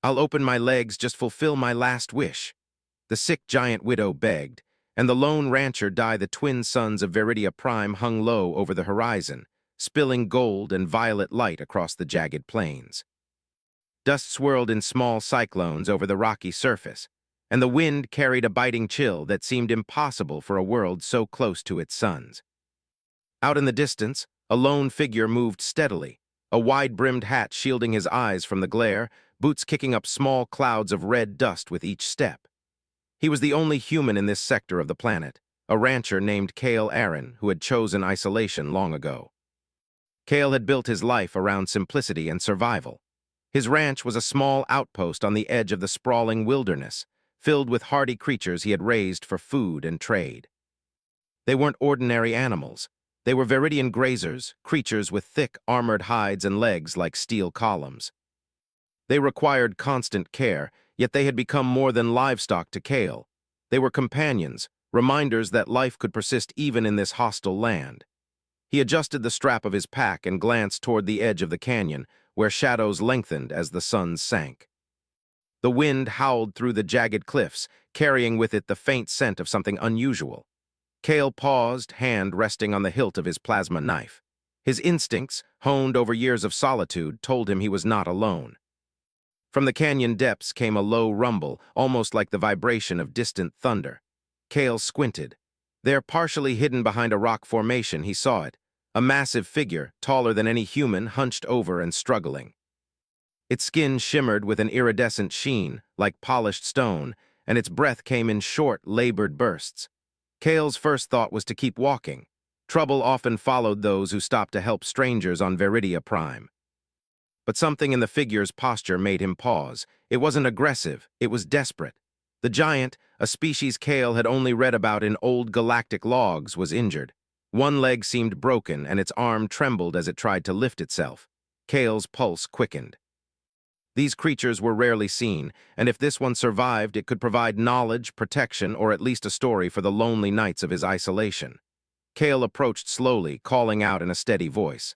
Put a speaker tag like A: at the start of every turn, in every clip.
A: I'll open my legs, just fulfill my last wish." The sick giant widow begged, and the lone rancher died. The twin suns of Viridia Prime hung low over the horizon, spilling gold and violet light across the jagged plains. Dust swirled in small cyclones over the rocky surface, and the wind carried a biting chill that seemed impossible for a world so close to its suns. Out in the distance, a lone figure moved steadily, a wide-brimmed hat shielding his eyes from the glare, boots kicking up small clouds of red dust with each step. He was the only human in this sector of the planet, a rancher named Cale Aaron, who had chosen isolation long ago. Cale had built his life around simplicity and survival. His ranch was a small outpost on the edge of the sprawling wilderness, filled with hardy creatures he had raised for food and trade. They weren't ordinary animals. They were Viridian grazers, creatures with thick, armored hides and legs like steel columns. They required constant care, yet they had become more than livestock to Cale. They were companions, reminders that life could persist even in this hostile land. He adjusted the strap of his pack and glanced toward the edge of the canyon, where shadows lengthened as the sun sank. The wind howled through the jagged cliffs, carrying with it the faint scent of something unusual. Cale paused, hand resting on the hilt of his plasma knife. His instincts, honed over years of solitude, told him he was not alone. From the canyon depths came a low rumble, almost like the vibration of distant thunder. Cale squinted. There, partially hidden behind a rock formation, he saw it, a massive figure, taller than any human, hunched over and struggling. Its skin shimmered with an iridescent sheen, like polished stone, and its breath came in short, labored bursts. Cale's first thought was to keep walking. Trouble often followed those who stopped to help strangers on Viridia Prime. But something in the figure's posture made him pause. It wasn't aggressive, it was desperate. The giant, a species Cale had only read about in old galactic logs, was injured. One leg seemed broken, and its arm trembled as it tried to lift itself. Cale's pulse quickened. These creatures were rarely seen, and if this one survived, it could provide knowledge, protection, or at least a story for the lonely nights of his isolation. Cale approached slowly, calling out in a steady voice.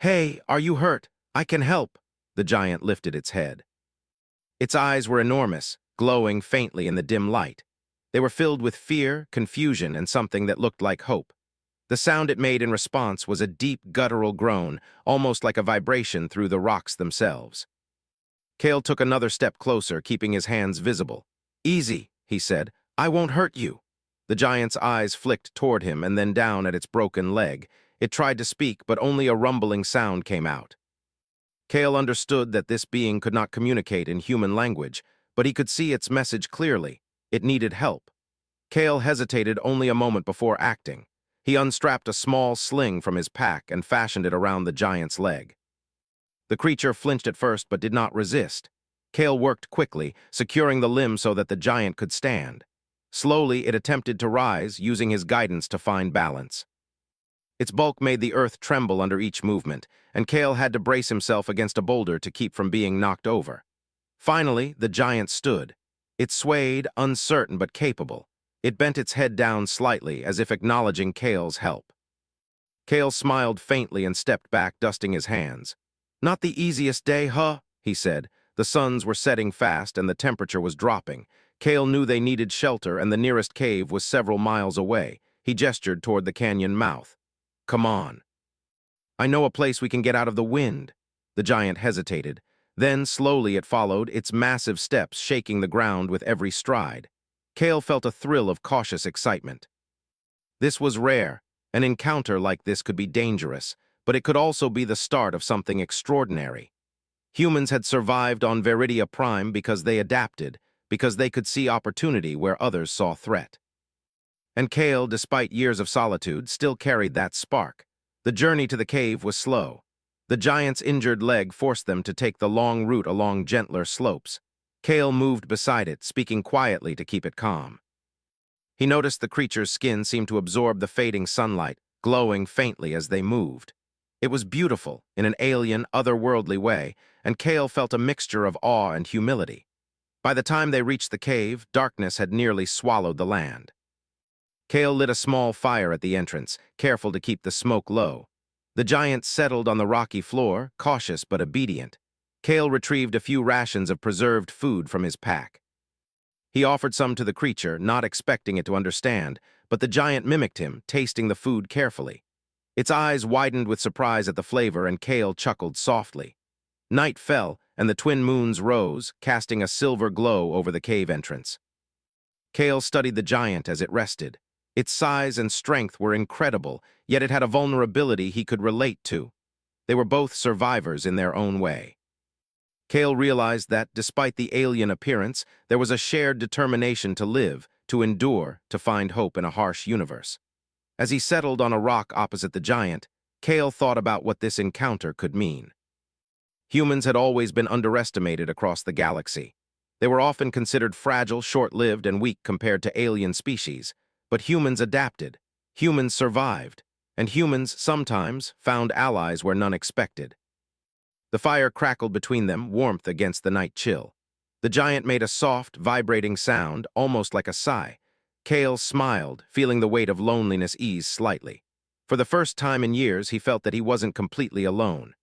A: "Hey, are you hurt? I can help." The giant lifted its head. Its eyes were enormous, glowing faintly in the dim light. They were filled with fear, confusion, and something that looked like hope. The sound it made in response was a deep, guttural groan, almost like a vibration through the rocks themselves. Cale took another step closer, keeping his hands visible. "Easy," he said. "I won't hurt you." The giant's eyes flicked toward him and then down at its broken leg. It tried to speak, but only a rumbling sound came out. Cale understood that this being could not communicate in human language, but he could see its message clearly. It needed help. Cale hesitated only a moment before acting. He unstrapped a small sling from his pack and fashioned it around the giant's leg. The creature flinched at first but did not resist. Cale worked quickly, securing the limb so that the giant could stand. Slowly, it attempted to rise, using his guidance to find balance. Its bulk made the earth tremble under each movement, and Cale had to brace himself against a boulder to keep from being knocked over. Finally, the giant stood. It swayed, uncertain but capable. It bent its head down slightly, as if acknowledging Cale's help. Cale smiled faintly and stepped back, dusting his hands. "Not the easiest day, huh?" he said. The suns were setting fast and the temperature was dropping. Cale knew they needed shelter and the nearest cave was several miles away. He gestured toward the canyon mouth. "Come on." "I know a place we can get out of the wind." The giant hesitated. Then, slowly it followed, its massive steps shaking the ground with every stride. Cale felt a thrill of cautious excitement. This was rare. An encounter like this could be dangerous, but it could also be the start of something extraordinary. Humans had survived on Viridia Prime because they adapted, because they could see opportunity where others saw threat. And Cale, despite years of solitude, still carried that spark. The journey to the cave was slow. The giant's injured leg forced them to take the long route along gentler slopes. Cale moved beside it, speaking quietly to keep it calm. He noticed the creature's skin seemed to absorb the fading sunlight, glowing faintly as they moved. It was beautiful, in an alien, otherworldly way, and Cale felt a mixture of awe and humility. By the time they reached the cave, darkness had nearly swallowed the land. Cale lit a small fire at the entrance, careful to keep the smoke low. The giant settled on the rocky floor, cautious but obedient. Kale retrieved a few rations of preserved food from his pack. He offered some to the creature, not expecting it to understand, but the giant mimicked him, tasting the food carefully. Its eyes widened with surprise at the flavor, and Kale chuckled softly. Night fell, and the twin moons rose, casting a silver glow over the cave entrance. Kale studied the giant as it rested. Its size and strength were incredible, yet it had a vulnerability he could relate to. They were both survivors in their own way. Kale realized that, despite the alien appearance, there was a shared determination to live, to endure, to find hope in a harsh universe. As he settled on a rock opposite the giant, Kale thought about what this encounter could mean. Humans had always been underestimated across the galaxy. They were often considered fragile, short-lived, and weak compared to alien species. But humans adapted, humans survived, and humans sometimes found allies where none expected. The fire crackled between them, warmth against the night chill. The giant made a soft, vibrating sound, almost like a sigh. Kale smiled, feeling the weight of loneliness ease slightly. For the first time in years, he felt that he wasn't completely alone.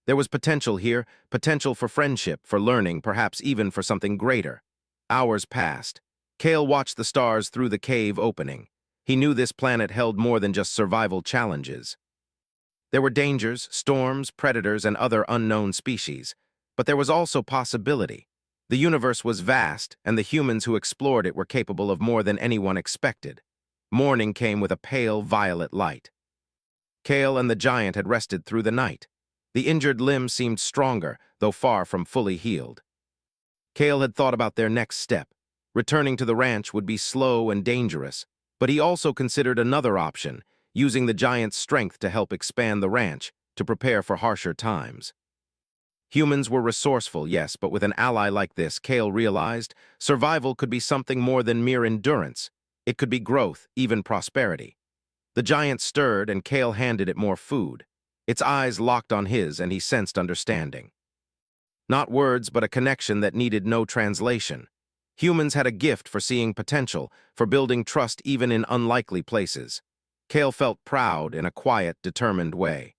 A: There was potential here, potential for friendship, for learning, perhaps even for something greater. Hours passed. Kale watched the stars through the cave opening. He knew this planet held more than just survival challenges. There were dangers, storms, predators, and other unknown species. But there was also possibility. The universe was vast, and the humans who explored it were capable of more than anyone expected. Morning came with a pale violet light. Kale and the giant had rested through the night. The injured limb seemed stronger, though far from fully healed. Kale had thought about their next step. Returning to the ranch would be slow and dangerous, but he also considered another option, using the giant's strength to help expand the ranch, to prepare for harsher times. Humans were resourceful, yes, but with an ally like this, Kale realized, survival could be something more than mere endurance. It could be growth, even prosperity. The giant stirred, and Kale handed it more food. Its eyes locked on his, and he sensed understanding. Not words, but a connection that needed no translation. Humans had a gift for seeing potential, for building trust even in unlikely places. Kale felt proud in a quiet, determined way.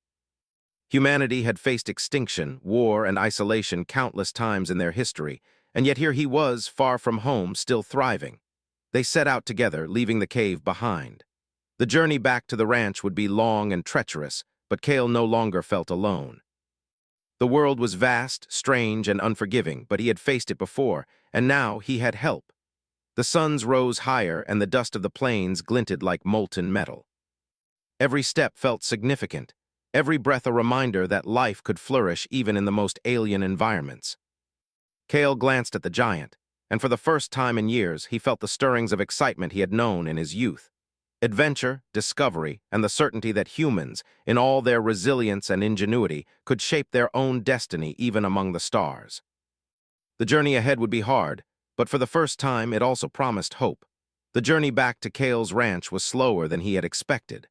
A: Humanity had faced extinction, war, and isolation countless times in their history, and yet here he was, far from home, still thriving. They set out together, leaving the cave behind. The journey back to the ranch would be long and treacherous, but Kale no longer felt alone. The world was vast, strange, and unforgiving, but he had faced it before, and now he had help. The suns rose higher, and the dust of the plains glinted like molten metal. Every step felt significant, every breath a reminder that life could flourish even in the most alien environments. Kale glanced at the giant, and for the first time in years, he felt the stirrings of excitement he had known in his youth. Adventure, discovery, and the certainty that humans, in all their resilience and ingenuity, could shape their own destiny even among the stars. The journey ahead would be hard, but for the first time it also promised hope. The journey back to Kale's ranch was slower than he had expected.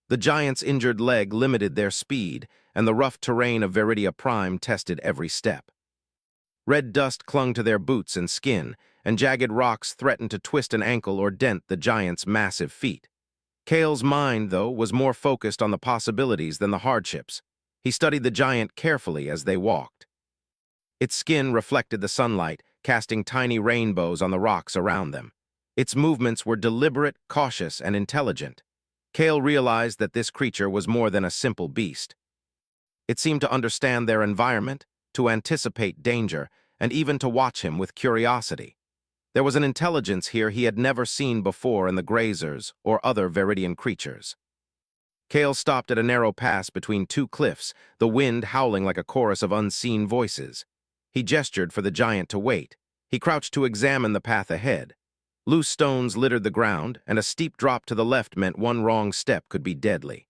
A: The giant's injured leg limited their speed, and the rough terrain of Viridia Prime tested every step. Red dust clung to their boots and skin, and jagged rocks threatened to twist an ankle or dent the giant's massive feet. Kale's mind, though, was more focused on the possibilities than the hardships. He studied the giant carefully as they walked. Its skin reflected the sunlight, casting tiny rainbows on the rocks around them. Its movements were deliberate, cautious, and intelligent. Kale realized that this creature was more than a simple beast. It seemed to understand their environment, to anticipate danger, and even to watch him with curiosity. There was an intelligence here he had never seen before in the grazers or other Viridian creatures. Kale stopped at a narrow pass between two cliffs, the wind howling like a chorus of unseen voices. He gestured for the giant to wait. He crouched to examine the path ahead. Loose stones littered the ground, and a steep drop to the left meant one wrong step could be deadly.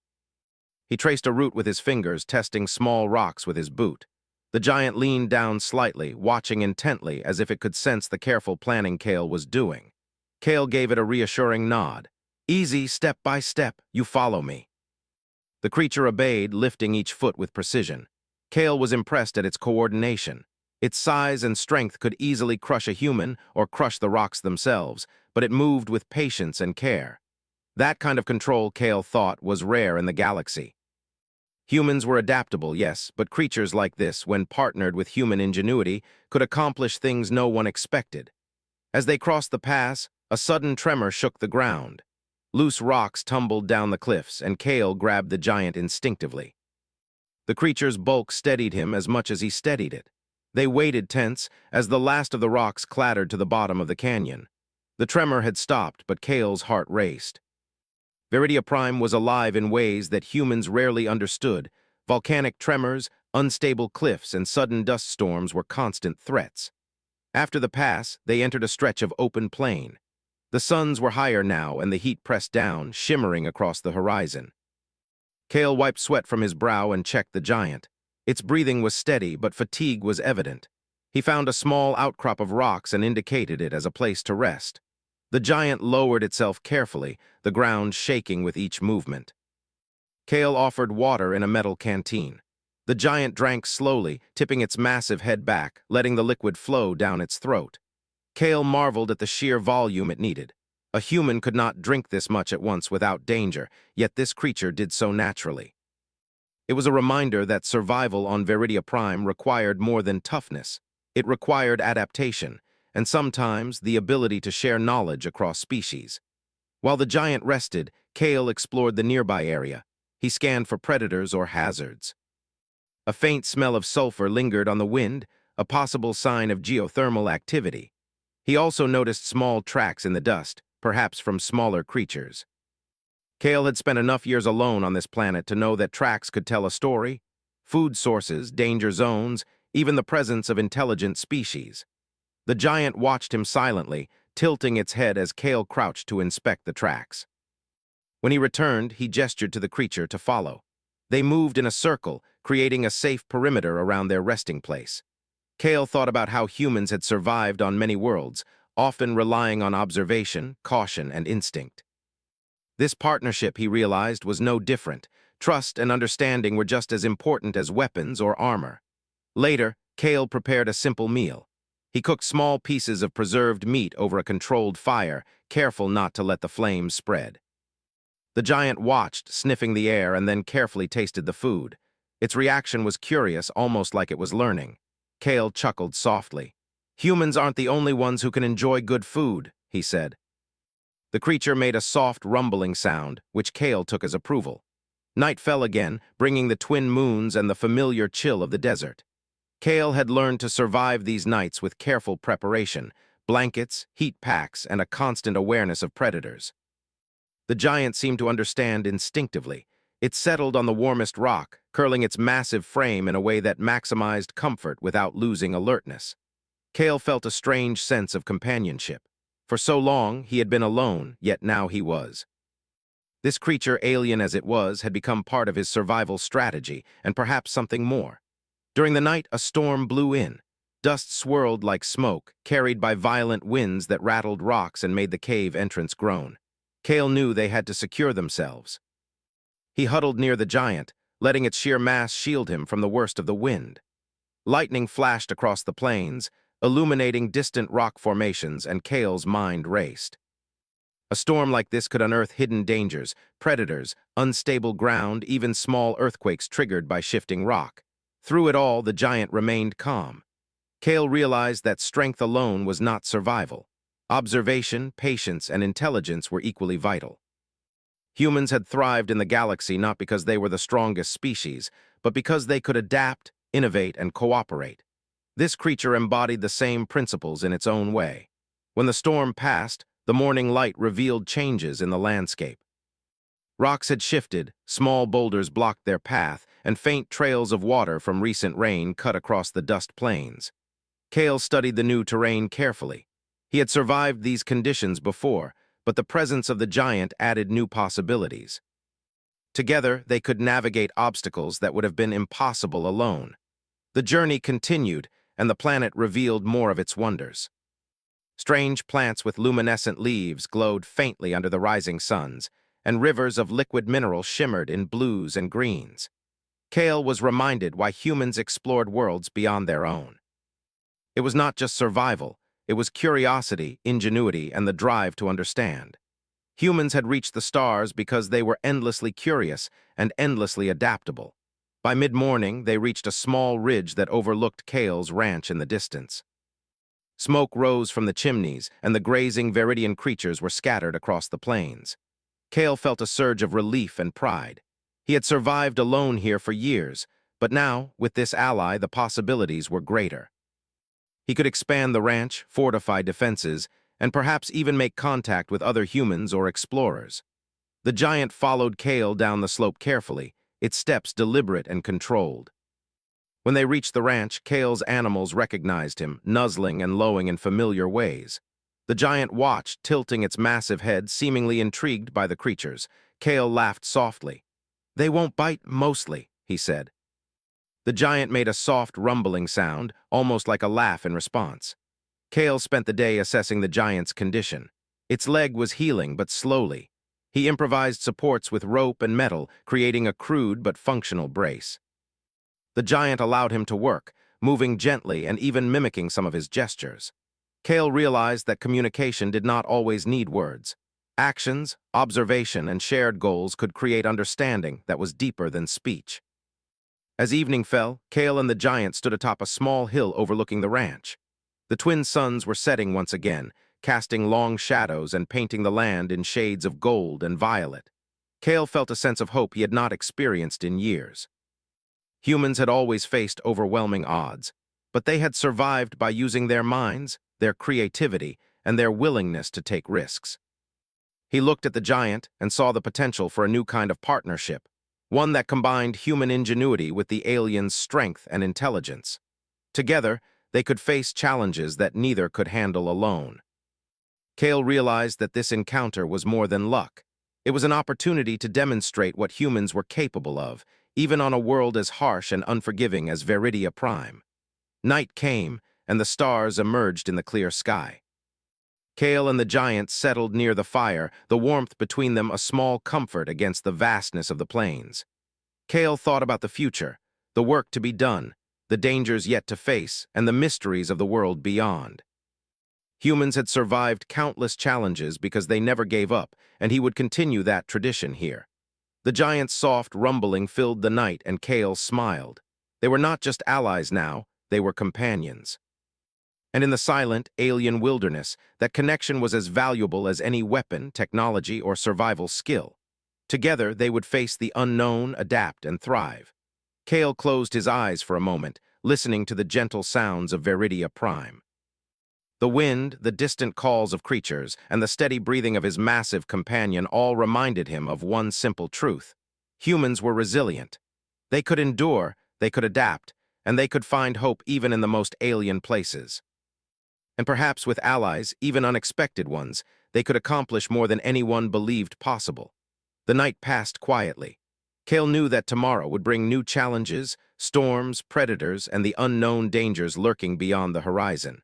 A: He traced a route with his fingers, testing small rocks with his boot. The giant leaned down slightly, watching intently as if it could sense the careful planning Kale was doing. Kale gave it a reassuring nod. "Easy, step by step, you follow me." The creature obeyed, lifting each foot with precision. Kale was impressed at its coordination. Its size and strength could easily crush a human or crush the rocks themselves, but it moved with patience and care. That kind of control, Kale thought, was rare in the galaxy. Humans were adaptable, yes, but creatures like this, when partnered with human ingenuity, could accomplish things no one expected. As they crossed the pass, a sudden tremor shook the ground. Loose rocks tumbled down the cliffs, and Kale grabbed the giant instinctively. The creature's bulk steadied him as much as he steadied it. They waited tense as the last of the rocks clattered to the bottom of the canyon. The tremor had stopped, but Kale's heart raced. Viridia Prime was alive in ways that humans rarely understood. Volcanic tremors, unstable cliffs, and sudden dust storms were constant threats. After the pass, they entered a stretch of open plain. The suns were higher now, and the heat pressed down, shimmering across the horizon. Kale wiped sweat from his brow and checked the giant. Its breathing was steady, but fatigue was evident. He found a small outcrop of rocks and indicated it as a place to rest. The giant lowered itself carefully, the ground shaking with each movement. Kale offered water in a metal canteen. The giant drank slowly, tipping its massive head back, letting the liquid flow down its throat. Kale marveled at the sheer volume it needed. A human could not drink this much at once without danger, yet this creature did so naturally. It was a reminder that survival on Viridia Prime required more than toughness. It required adaptation, and sometimes the ability to share knowledge across species. While the giant rested, Kale explored the nearby area. He scanned for predators or hazards. A faint smell of sulfur lingered on the wind, a possible sign of geothermal activity. He also noticed small tracks in the dust, perhaps from smaller creatures. Kale had spent enough years alone on this planet to know that tracks could tell a story: food sources, danger zones, even the presence of intelligent species. The giant watched him silently, tilting its head as Kale crouched to inspect the tracks. When he returned, he gestured to the creature to follow. They moved in a circle, creating a safe perimeter around their resting place. Kale thought about how humans had survived on many worlds, often relying on observation, caution, and instinct. This partnership, he realized, was no different. Trust and understanding were just as important as weapons or armor. Later, Kale prepared a simple meal. He cooked small pieces of preserved meat over a controlled fire, careful not to let the flames spread. The giant watched, sniffing the air, and then carefully tasted the food. Its reaction was curious, almost like it was learning. Kale chuckled softly. "Humans aren't the only ones who can enjoy good food," he said. The creature made a soft, rumbling sound, which Kale took as approval. Night fell again, bringing the twin moons and the familiar chill of the desert. Kale had learned to survive these nights with careful preparation: blankets, heat packs, and a constant awareness of predators. The giant seemed to understand instinctively. It settled on the warmest rock, curling its massive frame in a way that maximized comfort without losing alertness. Kale felt a strange sense of companionship. For so long, he had been alone, yet now he was. This creature, alien as it was, had become part of his survival strategy, and perhaps something more. During the night, a storm blew in. Dust swirled like smoke, carried by violent winds that rattled rocks and made the cave entrance groan. Kale knew they had to secure themselves. He huddled near the giant, letting its sheer mass shield him from the worst of the wind. Lightning flashed across the plains, illuminating distant rock formations, and Kale's mind raced. A storm like this could unearth hidden dangers, predators, unstable ground, even small earthquakes triggered by shifting rock. Through it all, the giant remained calm. Kale realized that strength alone was not survival. Observation, patience, and intelligence were equally vital. Humans had thrived in the galaxy not because they were the strongest species, but because they could adapt, innovate, and cooperate. This creature embodied the same principles in its own way. When the storm passed, the morning light revealed changes in the landscape. Rocks had shifted, small boulders blocked their path, and faint trails of water from recent rain cut across the dust plains. Kale studied the new terrain carefully. He had survived these conditions before, but the presence of the giant added new possibilities. Together, they could navigate obstacles that would have been impossible alone. The journey continued, and the planet revealed more of its wonders. Strange plants with luminescent leaves glowed faintly under the rising suns, and rivers of liquid mineral shimmered in blues and greens. Kale was reminded why humans explored worlds beyond their own. It was not just survival, it was curiosity, ingenuity, and the drive to understand. Humans had reached the stars because they were endlessly curious and endlessly adaptable. By mid-morning, they reached a small ridge that overlooked Kale's ranch in the distance. Smoke rose from the chimneys, and the grazing Viridian creatures were scattered across the plains. Kale felt a surge of relief and pride. He had survived alone here for years, but now, with this ally, the possibilities were greater. He could expand the ranch, fortify defenses, and perhaps even make contact with other humans or explorers. The giant followed Kale down the slope carefully, its steps deliberate and controlled. When they reached the ranch, Kale's animals recognized him, nuzzling and lowing in familiar ways. The giant watched, tilting its massive head, seemingly intrigued by the creatures. Kale laughed softly. "They won't bite, mostly," he said. The giant made a soft, rumbling sound, almost like a laugh in response. Kale spent the day assessing the giant's condition. Its leg was healing, but slowly. He improvised supports with rope and metal, creating a crude but functional brace. The giant allowed him to work, moving gently and even mimicking some of his gestures. Kale realized that communication did not always need words. Actions, observation, and shared goals could create understanding that was deeper than speech. As evening fell, Kale and the giant stood atop a small hill overlooking the ranch. The twin suns were setting once again, casting long shadows and painting the land in shades of gold and violet. Kale felt a sense of hope he had not experienced in years. Humans had always faced overwhelming odds, but they had survived by using their minds, their creativity, and their willingness to take risks. He looked at the giant and saw the potential for a new kind of partnership, one that combined human ingenuity with the alien's strength and intelligence. Together, they could face challenges that neither could handle alone. Kale realized that this encounter was more than luck. It was an opportunity to demonstrate what humans were capable of, even on a world as harsh and unforgiving as Viridia Prime. Night came, and the stars emerged in the clear sky. Kale and the giant settled near the fire, the warmth between them a small comfort against the vastness of the plains. Kale thought about the future, the work to be done, the dangers yet to face, and the mysteries of the world beyond. Humans had survived countless challenges because they never gave up, and he would continue that tradition here. The giant's soft rumbling filled the night, and Kale smiled. They were not just allies now, they were companions. And in the silent, alien wilderness, that connection was as valuable as any weapon, technology, or survival skill. Together, they would face the unknown, adapt, and thrive. Kale closed his eyes for a moment, listening to the gentle sounds of Viridia Prime. The wind, the distant calls of creatures, and the steady breathing of his massive companion all reminded him of one simple truth. Humans were resilient. They could endure, they could adapt, and they could find hope even in the most alien places. And perhaps with allies, even unexpected ones, they could accomplish more than anyone believed possible. The night passed quietly. Kale knew that tomorrow would bring new challenges, storms, predators, and the unknown dangers lurking beyond the horizon.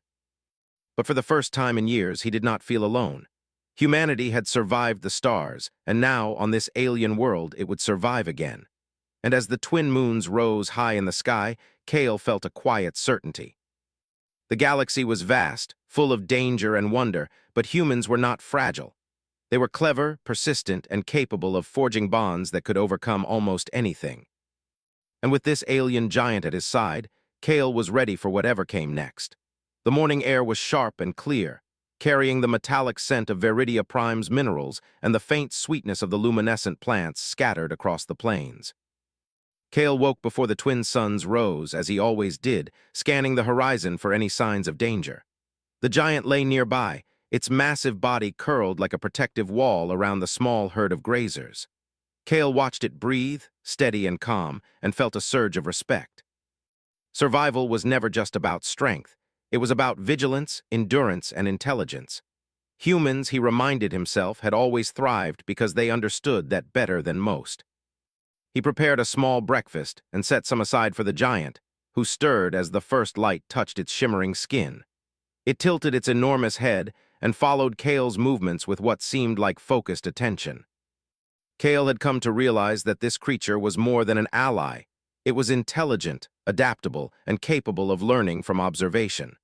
A: But for the first time in years, he did not feel alone. Humanity had survived the stars, and now, on this alien world, it would survive again. And as the twin moons rose high in the sky, Kale felt a quiet certainty. The galaxy was vast, full of danger and wonder, but humans were not fragile. They were clever, persistent, and capable of forging bonds that could overcome almost anything. And with this alien giant at his side, Kale was ready for whatever came next. The morning air was sharp and clear, carrying the metallic scent of Viridia Prime's minerals and the faint sweetness of the luminescent plants scattered across the plains. Kale woke before the twin suns rose, as he always did, scanning the horizon for any signs of danger. The giant lay nearby, its massive body curled like a protective wall around the small herd of grazers. Kale watched it breathe, steady and calm, and felt a surge of respect. Survival was never just about strength. It was about vigilance, endurance, and intelligence. Humans, he reminded himself, had always thrived because they understood that better than most. He prepared a small breakfast and set some aside for the giant, who stirred as the first light touched its shimmering skin. It tilted its enormous head and followed Kale's movements with what seemed like focused attention. Kale had come to realize that this creature was more than an ally. It was intelligent, adaptable, and capable of learning from observation.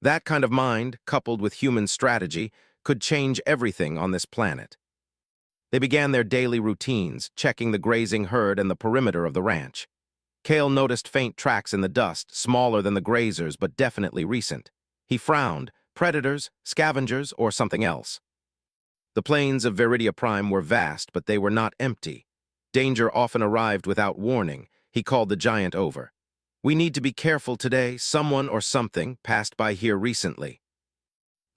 A: That kind of mind, coupled with human strategy, could change everything on this planet. They began their daily routines, checking the grazing herd and the perimeter of the ranch. Cale noticed faint tracks in the dust, smaller than the grazers but definitely recent. He frowned. Predators, scavengers, or something else. The plains of Veridia Prime were vast, but they were not empty. Danger often arrived without warning. He called the giant over. "We need to be careful today. Someone or something passed by here recently."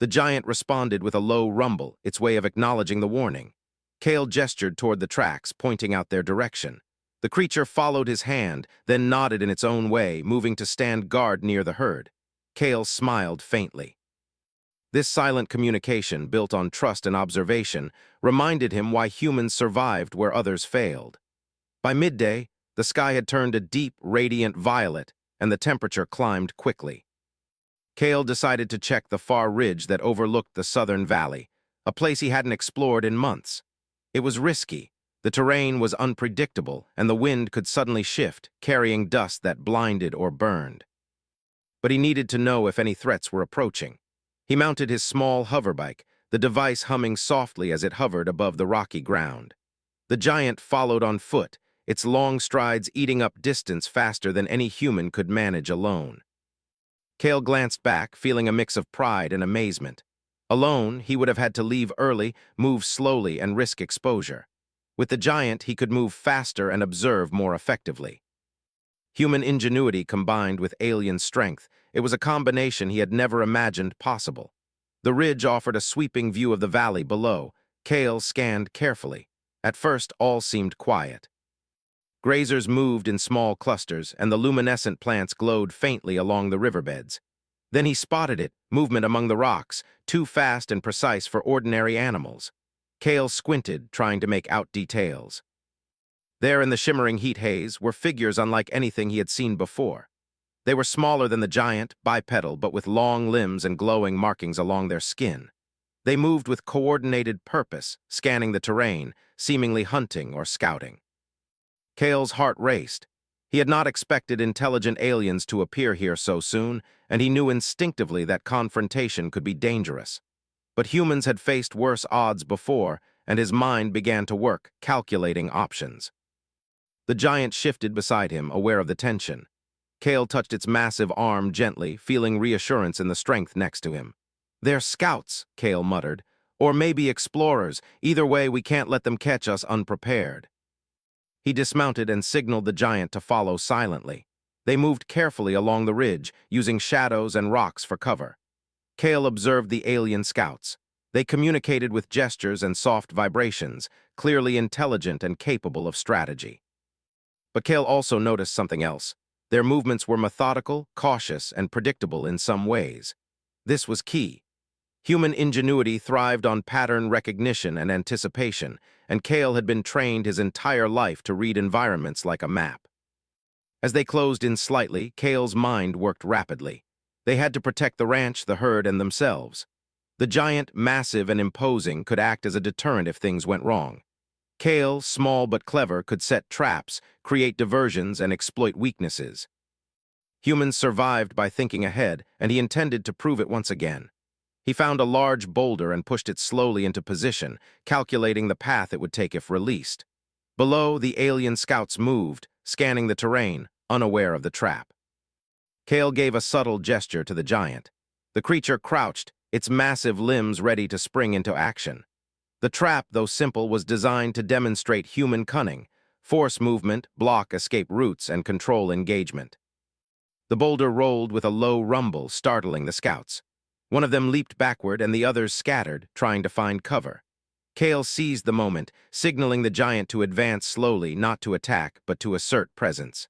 A: The giant responded with a low rumble, its way of acknowledging the warning. Cale gestured toward the tracks, pointing out their direction. The creature followed his hand, then nodded in its own way, moving to stand guard near the herd. Cale smiled faintly. This silent communication, built on trust and observation, reminded him why humans survived where others failed. By midday, the sky had turned a deep, radiant violet, and the temperature climbed quickly. Cale decided to check the far ridge that overlooked the southern valley, a place he hadn't explored in months. It was risky. The terrain was unpredictable, and the wind could suddenly shift, carrying dust that blinded or burned. But he needed to know if any threats were approaching. He mounted his small hoverbike, the device humming softly as it hovered above the rocky ground. The giant followed on foot, its long strides eating up distance faster than any human could manage alone. Cale glanced back, feeling a mix of pride and amazement. Alone, he would have had to leave early, move slowly, and risk exposure. With the giant, he could move faster and observe more effectively. Human ingenuity combined with alien strength, it was a combination he had never imagined possible. The ridge offered a sweeping view of the valley below. Cale scanned carefully. At first, all seemed quiet. Grazers moved in small clusters, and the luminescent plants glowed faintly along the riverbeds. Then he spotted it, movement among the rocks, too fast and precise for ordinary animals. Cale squinted, trying to make out details. There in the shimmering heat haze were figures unlike anything he had seen before. They were smaller than the giant, bipedal, but with long limbs and glowing markings along their skin. They moved with coordinated purpose, scanning the terrain, seemingly hunting or scouting. Cale's heart raced. He had not expected intelligent aliens to appear here so soon, and he knew instinctively that confrontation could be dangerous. But humans had faced worse odds before, and his mind began to work, calculating options. The giant shifted beside him, aware of the tension. Cale touched its massive arm gently, feeling reassurance in the strength next to him. "They're scouts," Cale muttered. "Or maybe explorers. Either way, we can't let them catch us unprepared." He dismounted and signaled the giant to follow silently. They moved carefully along the ridge, using shadows and rocks for cover. Cale observed the alien scouts. They communicated with gestures and soft vibrations, clearly intelligent and capable of strategy. But Cale also noticed something else. Their movements were methodical, cautious, and predictable in some ways. This was key. Human ingenuity thrived on pattern recognition and anticipation, and Cale had been trained his entire life to read environments like a map. As they closed in slightly, Cale's mind worked rapidly. They had to protect the ranch, the herd, and themselves. The giant, massive and imposing, could act as a deterrent if things went wrong. Cale, small but clever, could set traps, create diversions, and exploit weaknesses. Humans survived by thinking ahead, and he intended to prove it once again. He found a large boulder and pushed it slowly into position, calculating the path it would take if released. Below, the alien scouts moved, scanning the terrain, unaware of the trap. Cale gave a subtle gesture to the giant. The creature crouched, its massive limbs ready to spring into action. The trap, though simple, was designed to demonstrate human cunning, force movement, block escape routes, and control engagement. The boulder rolled with a low rumble, startling the scouts. One of them leaped backward and the others scattered, trying to find cover. Cale seized the moment, signaling the giant to advance slowly, not to attack, but to assert presence.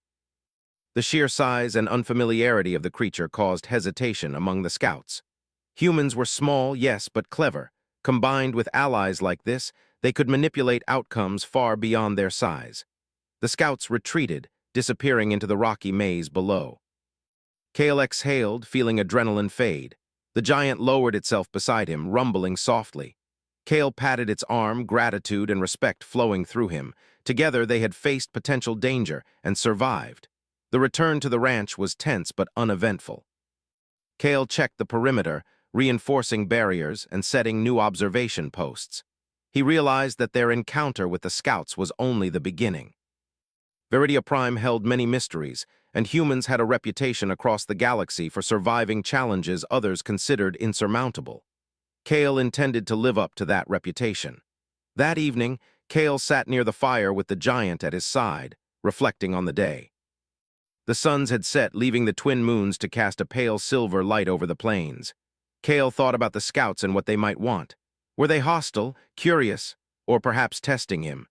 A: The sheer size and unfamiliarity of the creature caused hesitation among the scouts. Humans were small, yes, but clever. Combined with allies like this, they could manipulate outcomes far beyond their size. The scouts retreated, disappearing into the rocky maze below. Cale exhaled, feeling adrenaline fade. The giant lowered itself beside him, rumbling softly. Cale patted its arm, gratitude and respect flowing through him. Together they had faced potential danger and survived. The return to the ranch was tense but uneventful. Cale checked the perimeter, reinforcing barriers and setting new observation posts. He realized that their encounter with the scouts was only the beginning. Veridia Prime held many mysteries, and humans had a reputation across the galaxy for surviving challenges others considered insurmountable. Kale intended to live up to that reputation. That evening, Kale sat near the fire with the giant at his side, reflecting on the day. The suns had set, leaving the twin moons to cast a pale silver light over the plains. Kale thought about the scouts and what they might want. Were they hostile, curious, or perhaps testing him?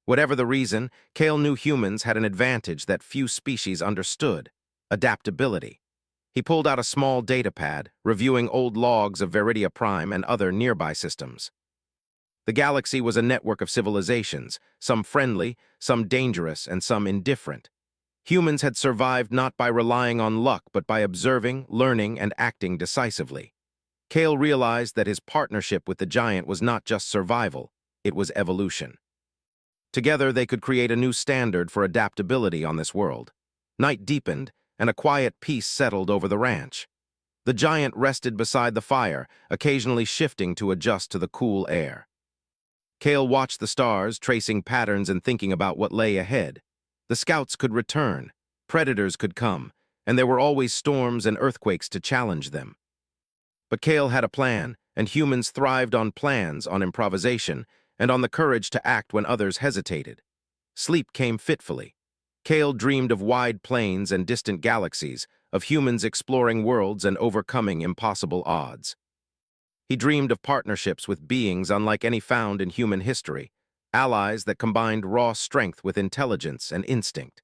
A: Whatever the reason, Kale knew humans had an advantage that few species understood: adaptability. He pulled out a small data pad, reviewing old logs of Veridia Prime and other nearby systems. The galaxy was a network of civilizations, some friendly, some dangerous, and some indifferent. Humans had survived not by relying on luck, but by observing, learning, and acting decisively. Kale realized that his partnership with the giant was not just survival, it was evolution. Together, they could create a new standard for adaptability on this world. Night deepened, and a quiet peace settled over the ranch. The giant rested beside the fire, occasionally shifting to adjust to the cool air. Kale watched the stars, tracing patterns and thinking about what lay ahead. The scouts could return, predators could come, and there were always storms and earthquakes to challenge them. But Kale had a plan, and humans thrived on plans, on improvisation, and on the courage to act when others hesitated. Sleep came fitfully. Kale dreamed of wide plains and distant galaxies, of humans exploring worlds and overcoming impossible odds. He dreamed of partnerships with beings unlike any found in human history, allies that combined raw strength with intelligence and instinct.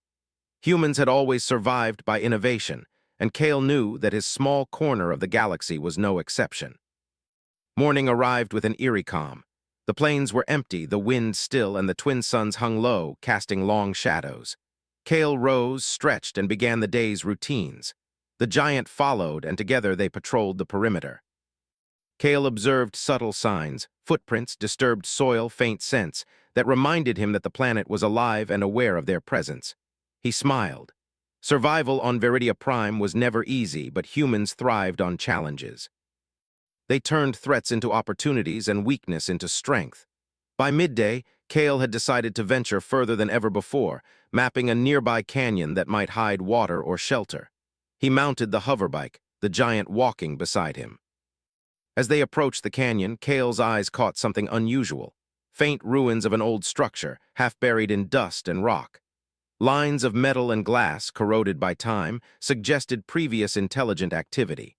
A: Humans had always survived by innovation, and Kale knew that his small corner of the galaxy was no exception. Morning arrived with an eerie calm. The plains were empty, the wind still, and the twin suns hung low, casting long shadows. Kale rose, stretched, and began the day's routines. The giant followed, and together they patrolled the perimeter. Kale observed subtle signs, footprints, disturbed soil, faint scents, that reminded him that the planet was alive and aware of their presence. He smiled. Survival on Veridia Prime was never easy, but humans thrived on challenges. They turned threats into opportunities and weakness into strength. By midday, Kale had decided to venture further than ever before, mapping a nearby canyon that might hide water or shelter. He mounted the hoverbike, the giant walking beside him. As they approached the canyon, Kale's eyes caught something unusual: faint ruins of an old structure, half buried in dust and rock. Lines of metal and glass, corroded by time, suggested previous intelligent activity.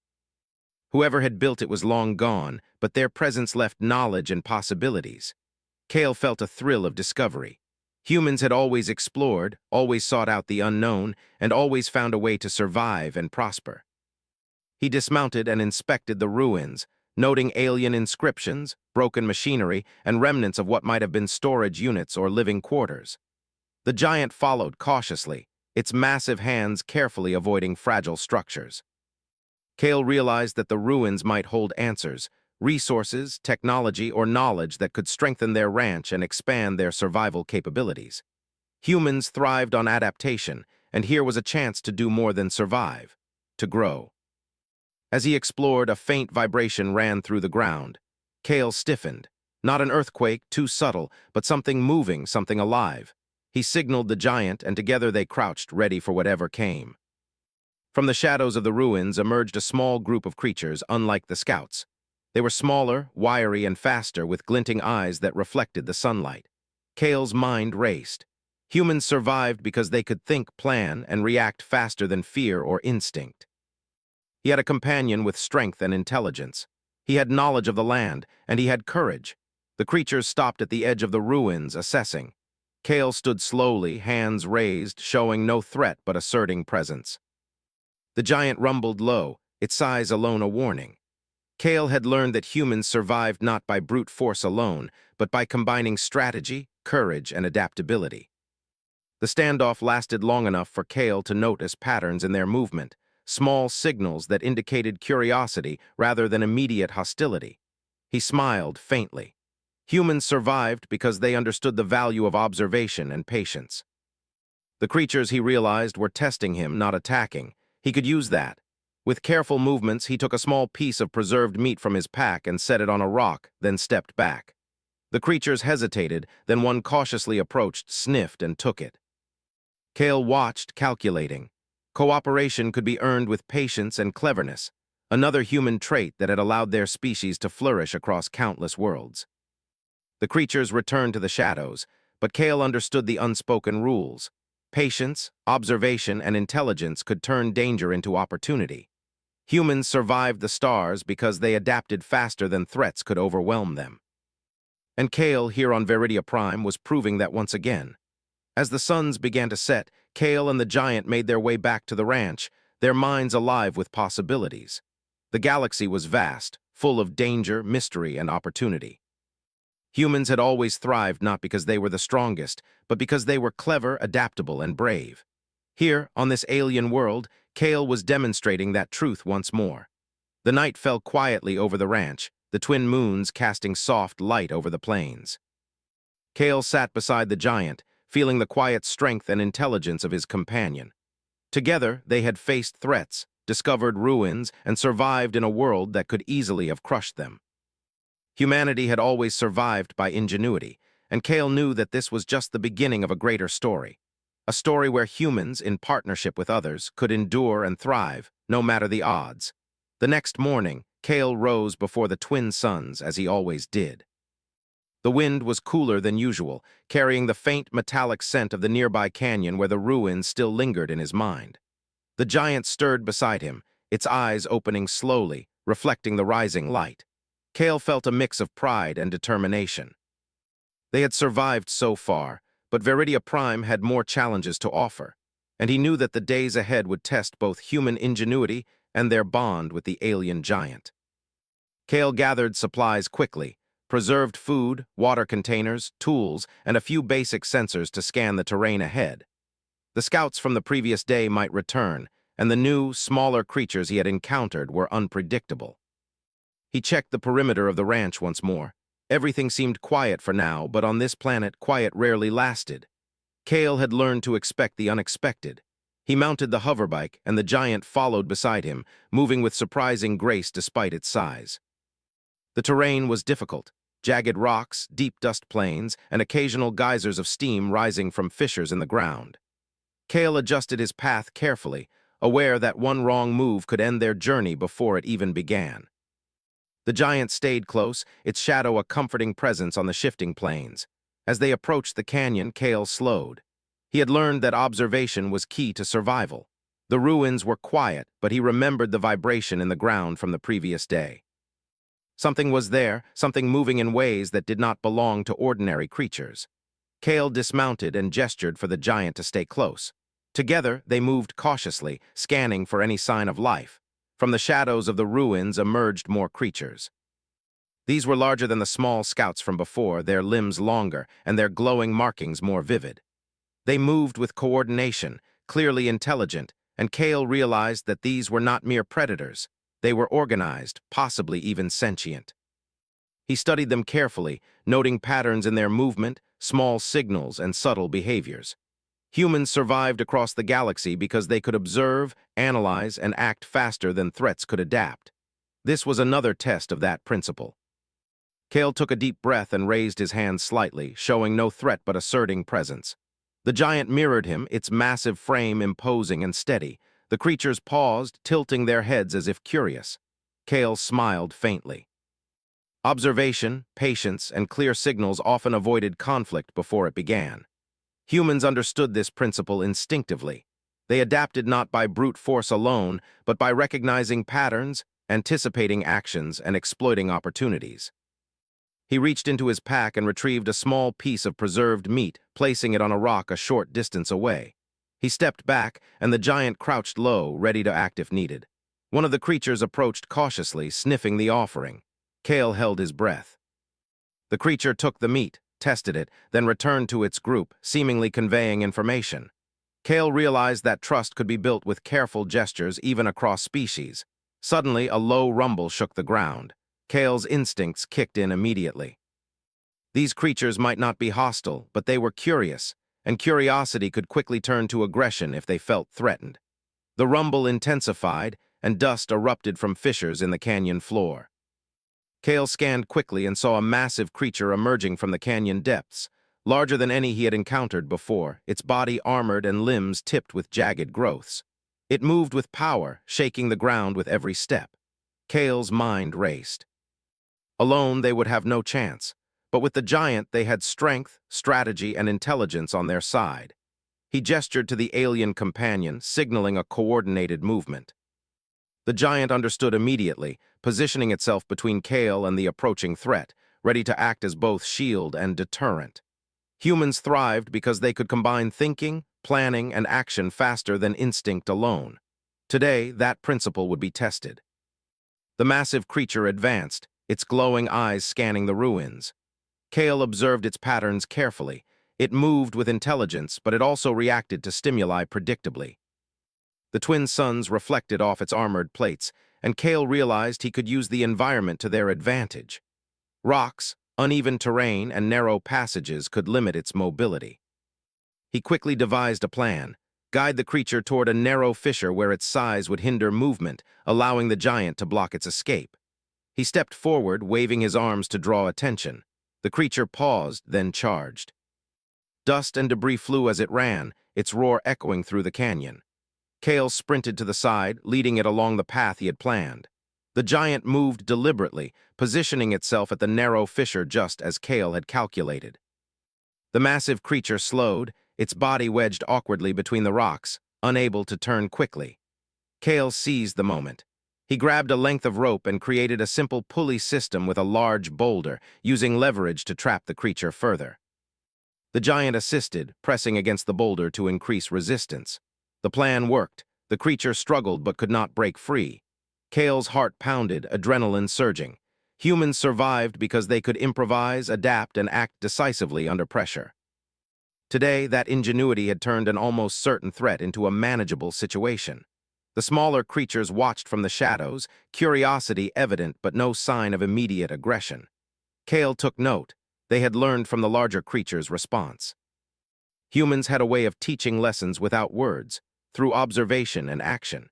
A: Whoever had built it was long gone, but their presence left knowledge and possibilities. Kale felt a thrill of discovery. Humans had always explored, always sought out the unknown, and always found a way to survive and prosper. He dismounted and inspected the ruins, noting alien inscriptions, broken machinery, and remnants of what might have been storage units or living quarters. The giant followed cautiously, its massive hands carefully avoiding fragile structures. Kale realized that the ruins might hold answers, resources, technology, or knowledge that could strengthen their ranch and expand their survival capabilities. Humans thrived on adaptation, and here was a chance to do more than survive, to grow. As he explored, a faint vibration ran through the ground. Kale stiffened. Not an earthquake, too subtle, but something moving, something alive. He signaled the giant, and together they crouched, ready for whatever came. From the shadows of the ruins emerged a small group of creatures, unlike the scouts. They were smaller, wiry, and faster, with glinting eyes that reflected the sunlight. Kale's mind raced. Humans survived because they could think, plan, and react faster than fear or instinct. He had a companion with strength and intelligence. He had knowledge of the land, and he had courage. The creatures stopped at the edge of the ruins, assessing. Kale stood slowly, hands raised, showing no threat but asserting presence. The giant rumbled low, its size alone a warning. Kale had learned that humans survived not by brute force alone, but by combining strategy, courage, and adaptability. The standoff lasted long enough for Kale to notice patterns in their movement, small signals that indicated curiosity rather than immediate hostility. He smiled faintly. Humans survived because they understood the value of observation and patience. The creatures, he realized, were testing him, not attacking. He could use that. With careful movements, he took a small piece of preserved meat from his pack and set it on a rock, then stepped back. The creatures hesitated, then one cautiously approached, sniffed, and took it. Kale watched, calculating. Cooperation could be earned with patience and cleverness, another human trait that had allowed their species to flourish across countless worlds. The creatures returned to the shadows, but Kale understood the unspoken rules. Patience, observation, and intelligence could turn danger into opportunity. Humans survived the stars because they adapted faster than threats could overwhelm them. And Kale, here on Veridia Prime, was proving that once again. As the suns began to set, Kale and the giant made their way back to the ranch, their minds alive with possibilities. The galaxy was vast, full of danger, mystery, and opportunity. Humans had always thrived not because they were the strongest, but because they were clever, adaptable, and brave. Here, on this alien world, Kale was demonstrating that truth once more. The night fell quietly over the ranch, the twin moons casting soft light over the plains. Kale sat beside the giant, feeling the quiet strength and intelligence of his companion. Together, they had faced threats, discovered ruins, and survived in a world that could easily have crushed them. Humanity had always survived by ingenuity, and Kale knew that this was just the beginning of a greater story. A story where humans, in partnership with others, could endure and thrive, no matter the odds. The next morning, Kale rose before the twin suns, as he always did. The wind was cooler than usual, carrying the faint metallic scent of the nearby canyon where the ruins still lingered in his mind. The giant stirred beside him, its eyes opening slowly, reflecting the rising light. Kale felt a mix of pride and determination. They had survived so far, but Veridia Prime had more challenges to offer, and he knew that the days ahead would test both human ingenuity and their bond with the alien giant. Kale gathered supplies quickly, preserved food, water containers, tools, and a few basic sensors to scan the terrain ahead. The scouts from the previous day might return, and the new, smaller creatures he had encountered were unpredictable. He checked the perimeter of the ranch once more. Everything seemed quiet for now, but on this planet, quiet rarely lasted. Kale had learned to expect the unexpected. He mounted the hoverbike, and the giant followed beside him, moving with surprising grace despite its size. The terrain was difficult. Jagged rocks, deep dust plains, and occasional geysers of steam rising from fissures in the ground. Kale adjusted his path carefully, aware that one wrong move could end their journey before it even began. The giant stayed close, its shadow a comforting presence on the shifting plains. As they approached the canyon, Kale slowed. He had learned that observation was key to survival. The ruins were quiet, but he remembered the vibration in the ground from the previous day. Something was there, something moving in ways that did not belong to ordinary creatures. Kale dismounted and gestured for the giant to stay close. Together, they moved cautiously, scanning for any sign of life. From the shadows of the ruins emerged more creatures. These were larger than the small scouts from before, their limbs longer, and their glowing markings more vivid. They moved with coordination, clearly intelligent, and Kale realized that these were not mere predators. They were organized, possibly even sentient. He studied them carefully, noting patterns in their movement, small signals, and subtle behaviors. Humans survived across the galaxy because they could observe, analyze, and act faster than threats could adapt. This was another test of that principle. Kale took a deep breath and raised his hand slightly, showing no threat but asserting presence. The giant mirrored him, its massive frame imposing and steady. The creatures paused, tilting their heads as if curious. Kale smiled faintly. Observation, patience, and clear signals often avoided conflict before it began. Humans understood this principle instinctively. They adapted not by brute force alone, but by recognizing patterns, anticipating actions, and exploiting opportunities. He reached into his pack and retrieved a small piece of preserved meat, placing it on a rock a short distance away. He stepped back, and the giant crouched low, ready to act if needed. One of the creatures approached cautiously, sniffing the offering. Kale held his breath. The creature took the meat, tested it, then returned to its group, seemingly conveying information. Kale realized that trust could be built with careful gestures even across species. Suddenly, a low rumble shook the ground. Kale's instincts kicked in immediately. These creatures might not be hostile, but they were curious, and curiosity could quickly turn to aggression if they felt threatened. The rumble intensified, and dust erupted from fissures in the canyon floor. Kale scanned quickly and saw a massive creature emerging from the canyon depths. larger than any he had encountered before, its body armored and limbs tipped with jagged growths. It moved with power, shaking the ground with every step. Kale's mind raced. Alone, they would have no chance, but with the giant, they had strength, strategy, and intelligence on their side. He gestured to the alien companion, signaling a coordinated movement. The giant understood immediately, positioning itself between Kale and the approaching threat, ready to act as both shield and deterrent. Humans thrived because they could combine thinking, planning, and action faster than instinct alone. Today, that principle would be tested. The massive creature advanced, its glowing eyes scanning the ruins. Kale observed its patterns carefully. It moved with intelligence, but it also reacted to stimuli predictably. The twin suns reflected off its armored plates, and Kale realized he could use the environment to their advantage. Rocks, uneven terrain, and narrow passages could limit its mobility. He quickly devised a plan: guide the creature toward a narrow fissure where its size would hinder movement, allowing the giant to block its escape. He stepped forward, waving his arms to draw attention. The creature paused, then charged. Dust and debris flew as it ran, its roar echoing through the canyon. Kale sprinted to the side, leading it along the path he had planned. The giant moved deliberately, positioning itself at the narrow fissure just as Kale had calculated. The massive creature slowed, its body wedged awkwardly between the rocks, unable to turn quickly. Kale seized the moment. He grabbed a length of rope and created a simple pulley system with a large boulder, using leverage to trap the creature further. The giant assisted, pressing against the boulder to increase resistance. The plan worked. The creature struggled but could not break free. Kale's heart pounded, adrenaline surging. Humans survived because they could improvise, adapt, and act decisively under pressure. Today, that ingenuity had turned an almost certain threat into a manageable situation. The smaller creatures watched from the shadows, curiosity evident but no sign of immediate aggression. Kale took note. They had learned from the larger creature's response. Humans had a way of teaching lessons without words, through observation and action.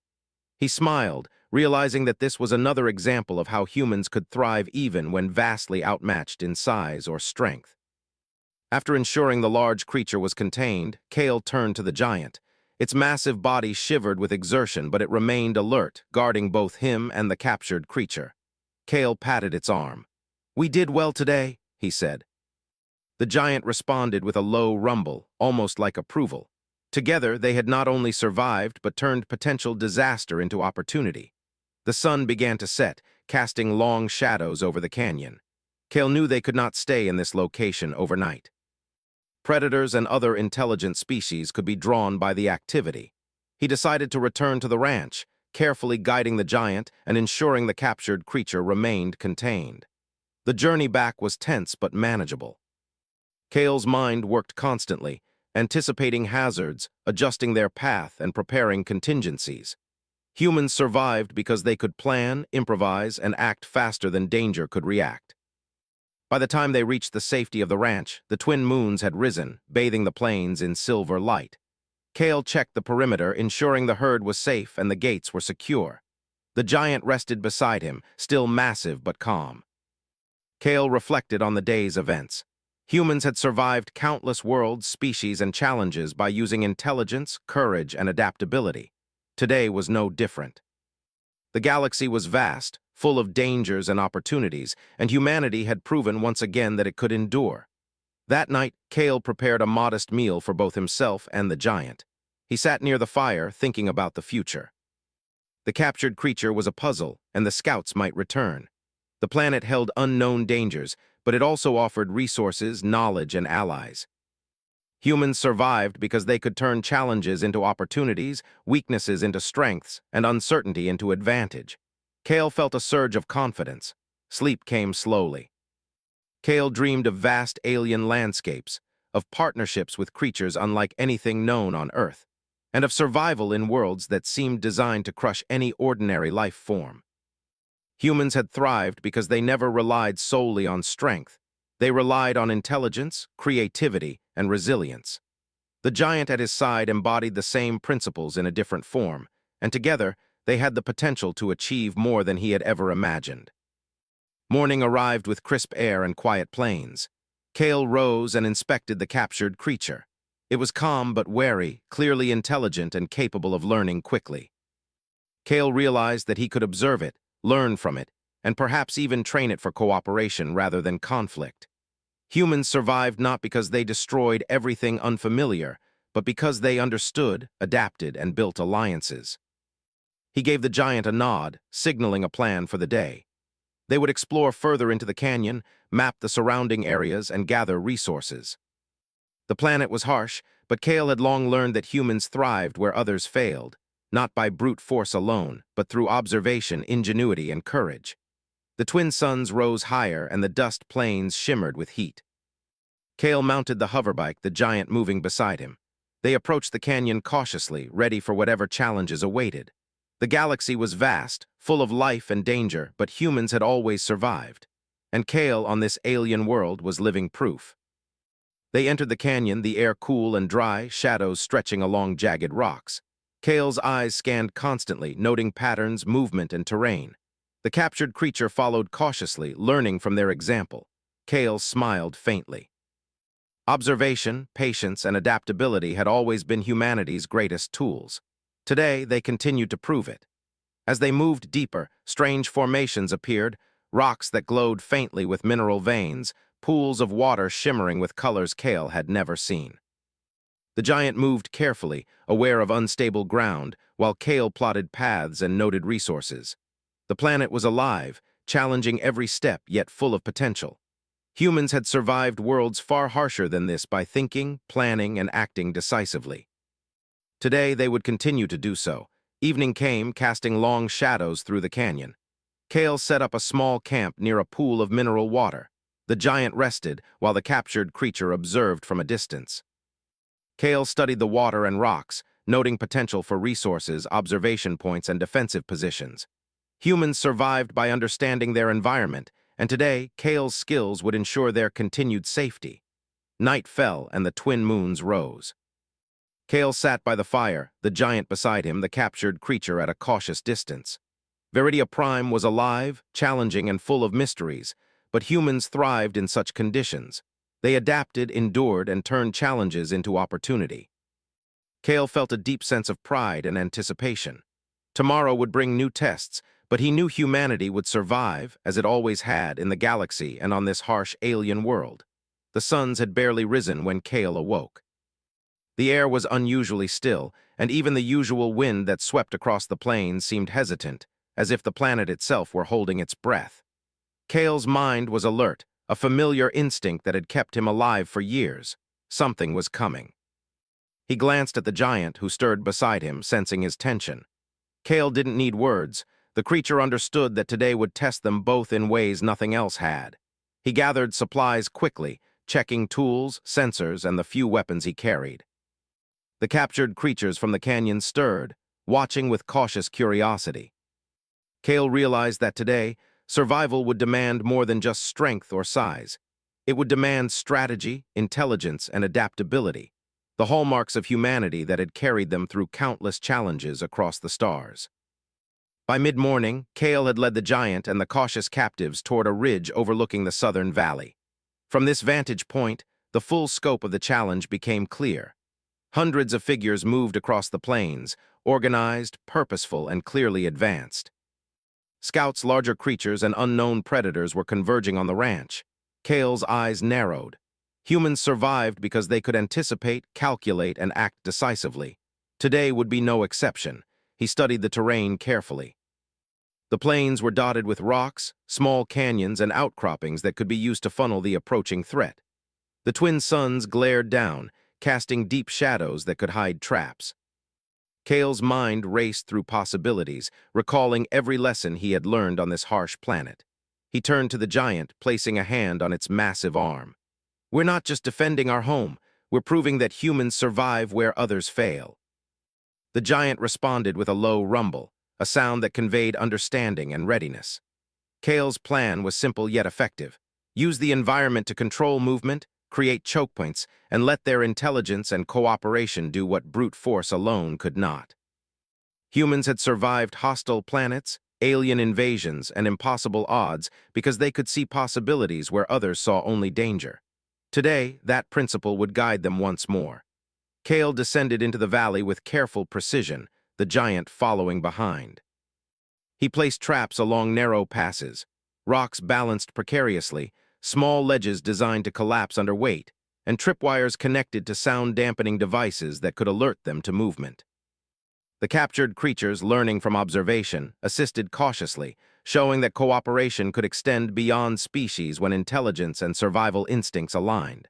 A: He smiled, realizing that this was another example of how humans could thrive even when vastly outmatched in size or strength. After ensuring the large creature was contained, Kale turned to the giant. Its massive body shivered with exertion, but it remained alert, guarding both him and the captured creature. Kale patted its arm. "We did well today," he said. The giant responded with a low rumble, almost like approval. Together, they had not only survived, but turned potential disaster into opportunity. The sun began to set, casting long shadows over the canyon. Kale knew they could not stay in this location overnight. Predators and other intelligent species could be drawn by the activity. He decided to return to the ranch, carefully guiding the giant and ensuring the captured creature remained contained. The journey back was tense but manageable. Kale's mind worked constantly, anticipating hazards, adjusting their path, and preparing contingencies. Humans survived because they could plan, improvise, and act faster than danger could react. By the time they reached the safety of the ranch, the twin moons had risen, bathing the plains in silver light. Kale checked the perimeter, ensuring the herd was safe and the gates were secure. The giant rested beside him, still massive but calm. Kale reflected on the day's events. Humans had survived countless worlds, species, and challenges by using intelligence, courage, and adaptability. Today was no different. The galaxy was vast, full of dangers and opportunities, and humanity had proven once again that it could endure. That night, Kale prepared a modest meal for both himself and the giant. He sat near the fire, thinking about the future. The captured creature was a puzzle, and the scouts might return. The planet held unknown dangers, but it also offered resources, knowledge, and allies. Humans survived because they could turn challenges into opportunities, weaknesses into strengths, and uncertainty into advantage. Kale felt a surge of confidence. Sleep came slowly. Kale dreamed of vast alien landscapes, of partnerships with creatures unlike anything known on Earth, and of survival in worlds that seemed designed to crush any ordinary life form. Humans had thrived because they never relied solely on strength. They relied on intelligence, creativity, and resilience. The giant at his side embodied the same principles in a different form, and together they had the potential to achieve more than he had ever imagined. Morning arrived with crisp air and quiet plains. Cale rose and inspected the captured creature. It was calm but wary, clearly intelligent and capable of learning quickly. Cale realized that he could observe it, learn from it, and perhaps even train it for cooperation rather than conflict. Humans survived not because they destroyed everything unfamiliar, but because they understood, adapted, and built alliances. He gave the giant a nod, signaling a plan for the day. They would explore further into the canyon, map the surrounding areas, and gather resources. The planet was harsh, but Cale had long learned that humans thrived where others failed, not by brute force alone, but through observation, ingenuity, and courage. The twin suns rose higher and the dust plains shimmered with heat. Cale mounted the hoverbike, the giant moving beside him. They approached the canyon cautiously, ready for whatever challenges awaited. The galaxy was vast, full of life and danger, but humans had always survived. And Cale, on this alien world, was living proof. They entered the canyon, the air cool and dry, shadows stretching along jagged rocks. Cale's eyes scanned constantly, noting patterns, movement, and terrain. The captured creature followed cautiously, learning from their example. Cale smiled faintly. Observation, patience, and adaptability had always been humanity's greatest tools. Today, they continued to prove it. As they moved deeper, strange formations appeared, rocks that glowed faintly with mineral veins, pools of water shimmering with colors Cale had never seen. The giant moved carefully, aware of unstable ground, while Cale plotted paths and noted resources. The planet was alive, challenging every step, yet full of potential. Humans had survived worlds far harsher than this by thinking, planning, and acting decisively. Today, they would continue to do so. Evening came, casting long shadows through the canyon. Cale set up a small camp near a pool of mineral water. The giant rested, while the captured creature observed from a distance. Cale studied the water and rocks, noting potential for resources, observation points, and defensive positions. Humans survived by understanding their environment, and today, Cale's skills would ensure their continued safety. Night fell, and the twin moons rose. Cale sat by the fire, the giant beside him, the captured creature at a cautious distance. Viridia Prime was alive, challenging, and full of mysteries, but humans thrived in such conditions. They adapted, endured, and turned challenges into opportunity. Cale felt a deep sense of pride and anticipation. Tomorrow would bring new tests, but he knew humanity would survive, as it always had, in the galaxy and on this harsh alien world. The suns had barely risen when Cale awoke. The air was unusually still, and even the usual wind that swept across the plains seemed hesitant, as if the planet itself were holding its breath. Cale's mind was alert, a familiar instinct that had kept him alive for years. Something was coming. He glanced at the giant who stood beside him, sensing his tension. Cale didn't need words. The creature understood that today would test them both in ways nothing else had. He gathered supplies quickly, checking tools, sensors, and the few weapons he carried. The captured creatures from the canyon stirred, watching with cautious curiosity. Cale realized that today, survival would demand more than just strength or size. It would demand strategy, intelligence, and adaptability, the hallmarks of humanity that had carried them through countless challenges across the stars. By mid-morning, Cale had led the giant and the cautious captives toward a ridge overlooking the southern valley. From this vantage point, the full scope of the challenge became clear. Hundreds of figures moved across the plains, organized, purposeful, and clearly advanced. Scouts, larger creatures, and unknown predators were converging on the ranch. Cale's eyes narrowed. Humans survived because they could anticipate, calculate, and act decisively. Today would be no exception. He studied the terrain carefully. The plains were dotted with rocks, small canyons, and outcroppings that could be used to funnel the approaching threat. The twin suns glared down, casting deep shadows that could hide traps. Cale's mind raced through possibilities, recalling every lesson he had learned on this harsh planet. He turned to the giant, placing a hand on its massive arm. "We're not just defending our home, we're proving that humans survive where others fail." The giant responded with a low rumble, a sound that conveyed understanding and readiness. Cale's plan was simple yet effective. Use the environment to control movement, create choke points, and let their intelligence and cooperation do what brute force alone could not. Humans had survived hostile planets, alien invasions, and impossible odds because they could see possibilities where others saw only danger. Today, that principle would guide them once more. Cale descended into the valley with careful precision, the giant following behind. He placed traps along narrow passes, rocks balanced precariously, small ledges designed to collapse under weight, and tripwires connected to sound-dampening devices that could alert them to movement. The captured creatures, learning from observation, assisted cautiously, showing that cooperation could extend beyond species when intelligence and survival instincts aligned.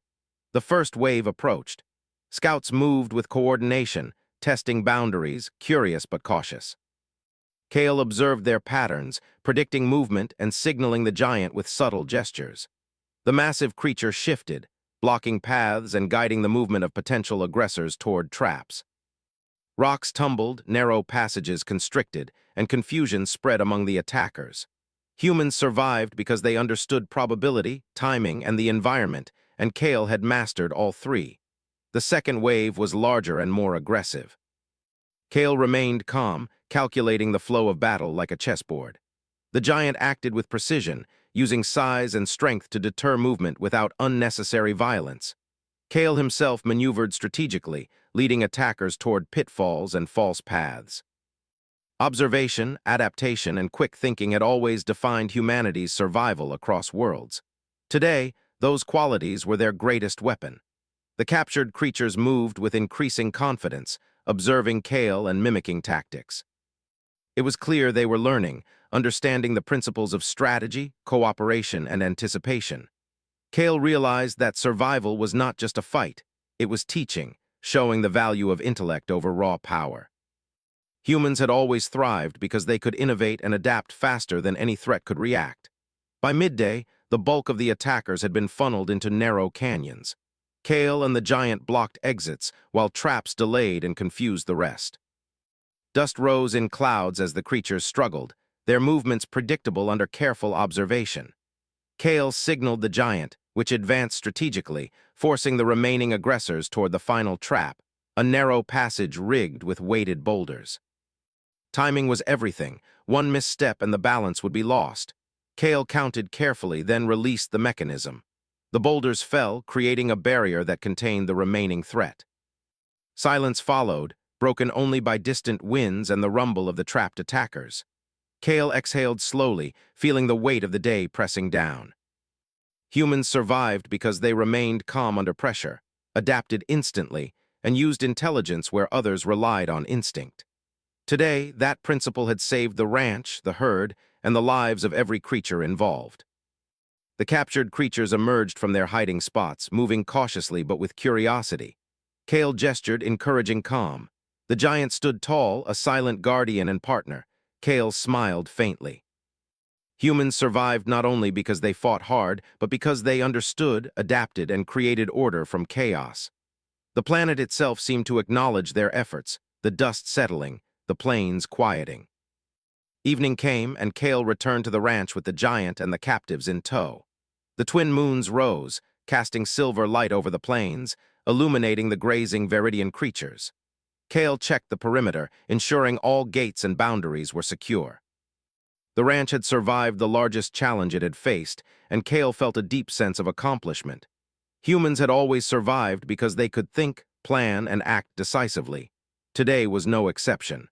A: The first wave approached. Scouts moved with coordination, testing boundaries, curious but cautious. Cale observed their patterns, predicting movement and signaling the giant with subtle gestures. The massive creature shifted, blocking paths and guiding the movement of potential aggressors toward traps. Rocks tumbled, narrow passages constricted, and confusion spread among the attackers. Humans survived because they understood probability, timing, and the environment, and Cale had mastered all three. The second wave was larger and more aggressive. Cale remained calm, calculating the flow of battle like a chessboard. The giant acted with precision, using size and strength to deter movement without unnecessary violence. Cale himself maneuvered strategically, leading attackers toward pitfalls and false paths. Observation, adaptation, and quick thinking had always defined humanity's survival across worlds. Today, those qualities were their greatest weapon. The captured creatures moved with increasing confidence, observing Cale and mimicking tactics. It was clear they were learning, understanding the principles of strategy, cooperation, and anticipation. Cale realized that survival was not just a fight, it was teaching, showing the value of intellect over raw power. Humans had always thrived because they could innovate and adapt faster than any threat could react. By midday, the bulk of the attackers had been funneled into narrow canyons. Cale and the giant blocked exits, while traps delayed and confused the rest. Dust rose in clouds as the creatures struggled, their movements predictable under careful observation. Cale signaled the giant, which advanced strategically, forcing the remaining aggressors toward the final trap, a narrow passage rigged with weighted boulders. Timing was everything. One misstep and the balance would be lost. Cale counted carefully, then released the mechanism. The boulders fell, creating a barrier that contained the remaining threat. Silence followed, broken only by distant winds and the rumble of the trapped attackers. Cale exhaled slowly, feeling the weight of the day pressing down. Humans survived because they remained calm under pressure, adapted instantly, and used intelligence where others relied on instinct. Today, that principle had saved the ranch, the herd, and the lives of every creature involved. The captured creatures emerged from their hiding spots, moving cautiously but with curiosity. Cale gestured, encouraging calm. The giant stood tall, a silent guardian and partner. Cale smiled faintly. Humans survived not only because they fought hard, but because they understood, adapted, and created order from chaos. The planet itself seemed to acknowledge their efforts, the dust settling, the plains quieting. Evening came, and Cale returned to the ranch with the giant and the captives in tow. The twin moons rose, casting silver light over the plains, illuminating the grazing Viridian creatures. Cale checked the perimeter, ensuring all gates and boundaries were secure. The ranch had survived the largest challenge it had faced, and Cale felt a deep sense of accomplishment. Humans had always survived because they could think, plan, and act decisively. Today was no exception.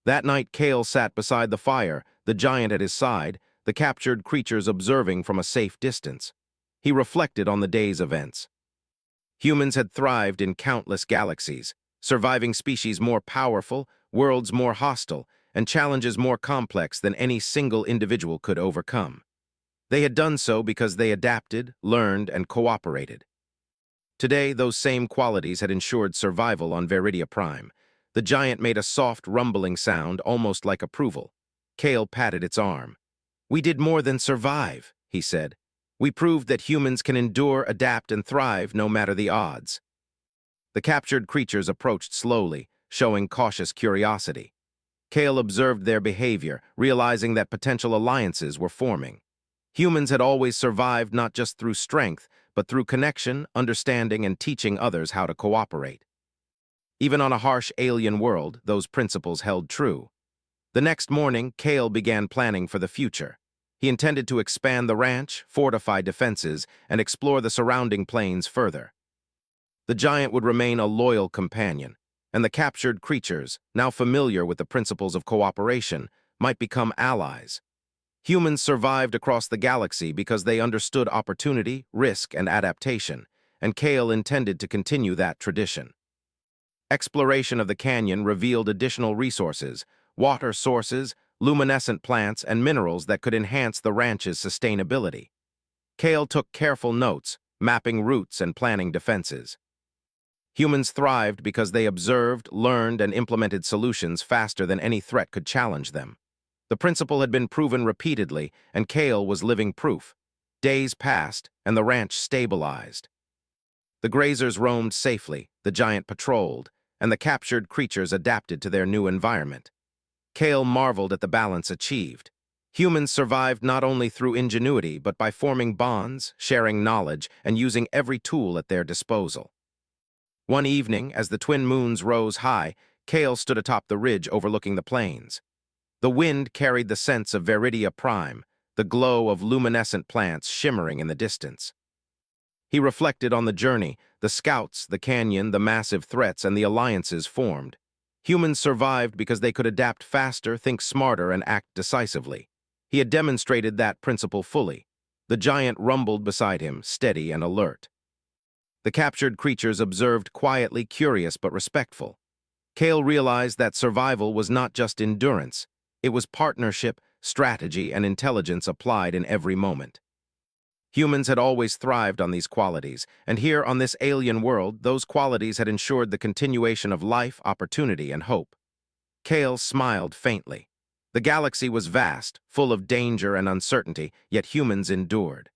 A: That night, Cale sat beside the fire, the giant at his side, the captured creatures observing from a safe distance. He reflected on the day's events. Humans had thrived in countless galaxies, surviving species more powerful, worlds more hostile, and challenges more complex than any single individual could overcome. They had done so because they adapted, learned, and cooperated. Today, those same qualities had ensured survival on Viridia Prime. The giant made a soft, rumbling sound, almost like approval. Cale patted its arm. "We did more than survive," he said. "We proved that humans can endure, adapt, and thrive no matter the odds." The captured creatures approached slowly, showing cautious curiosity. Cale observed their behavior, realizing that potential alliances were forming. Humans had always survived not just through strength, but through connection, understanding, and teaching others how to cooperate. Even on a harsh alien world, those principles held true. The next morning, Cale began planning for the future. He intended to expand the ranch, fortify defenses, and explore the surrounding plains further. The giant would remain a loyal companion, and the captured creatures, now familiar with the principles of cooperation, might become allies. Humans survived across the galaxy because they understood opportunity, risk, and adaptation, and Kale intended to continue that tradition. Exploration of the canyon revealed additional resources, water sources, luminescent plants, and minerals that could enhance the ranch's sustainability. Kale took careful notes, mapping routes and planning defenses. Humans thrived because they observed, learned, and implemented solutions faster than any threat could challenge them. The principle had been proven repeatedly, and Kale was living proof. Days passed, and the ranch stabilized. The grazers roamed safely, the giant patrolled, and the captured creatures adapted to their new environment. Kale marveled at the balance achieved. Humans survived not only through ingenuity, but by forming bonds, sharing knowledge, and using every tool at their disposal. One evening, as the twin moons rose high, Kale stood atop the ridge overlooking the plains. The wind carried the scents of Veridia Prime, the glow of luminescent plants shimmering in the distance. He reflected on the journey, the scouts, the canyon, the massive threats, and the alliances formed. Humans survived because they could adapt faster, think smarter, and act decisively. He had demonstrated that principle fully. The giant rumbled beside him, steady and alert. The captured creatures observed quietly, curious but respectful. Kale realized that survival was not just endurance. It was partnership, strategy, and intelligence applied in every moment. Humans had always thrived on these qualities, and here on this alien world, those qualities had ensured the continuation of life, opportunity, and hope. Kale smiled faintly. The galaxy was vast, full of danger and uncertainty, yet humans endured.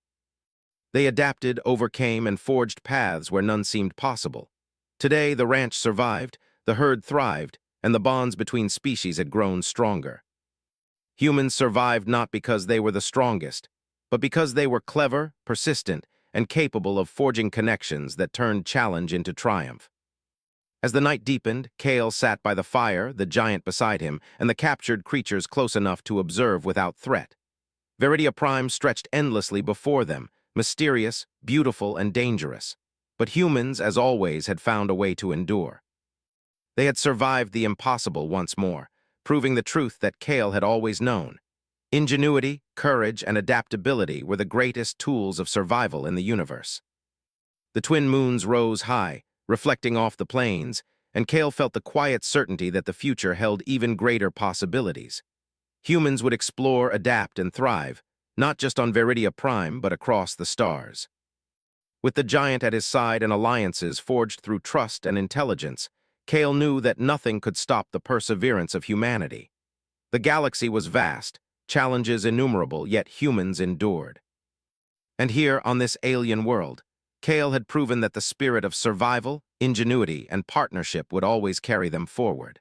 A: They adapted, overcame, and forged paths where none seemed possible. Today, the ranch survived, the herd thrived, and the bonds between species had grown stronger. Humans survived not because they were the strongest, but because they were clever, persistent, and capable of forging connections that turned challenge into triumph. As the night deepened, Kale sat by the fire, the giant beside him, and the captured creatures close enough to observe without threat. Veridia Prime stretched endlessly before them, mysterious, beautiful, and dangerous. But humans, as always, had found a way to endure. They had survived the impossible once more, proving the truth that Kale had always known. Ingenuity, courage, and adaptability were the greatest tools of survival in the universe. The twin moons rose high, reflecting off the plains, and Kale felt the quiet certainty that the future held even greater possibilities. Humans would explore, adapt, and thrive, not just on Veridia Prime, but across the stars. With the giant at his side and alliances forged through trust and intelligence, Kale knew that nothing could stop the perseverance of humanity. The galaxy was vast, challenges innumerable, yet humans endured. And here, on this alien world, Kale had proven that the spirit of survival, ingenuity, and partnership would always carry them forward.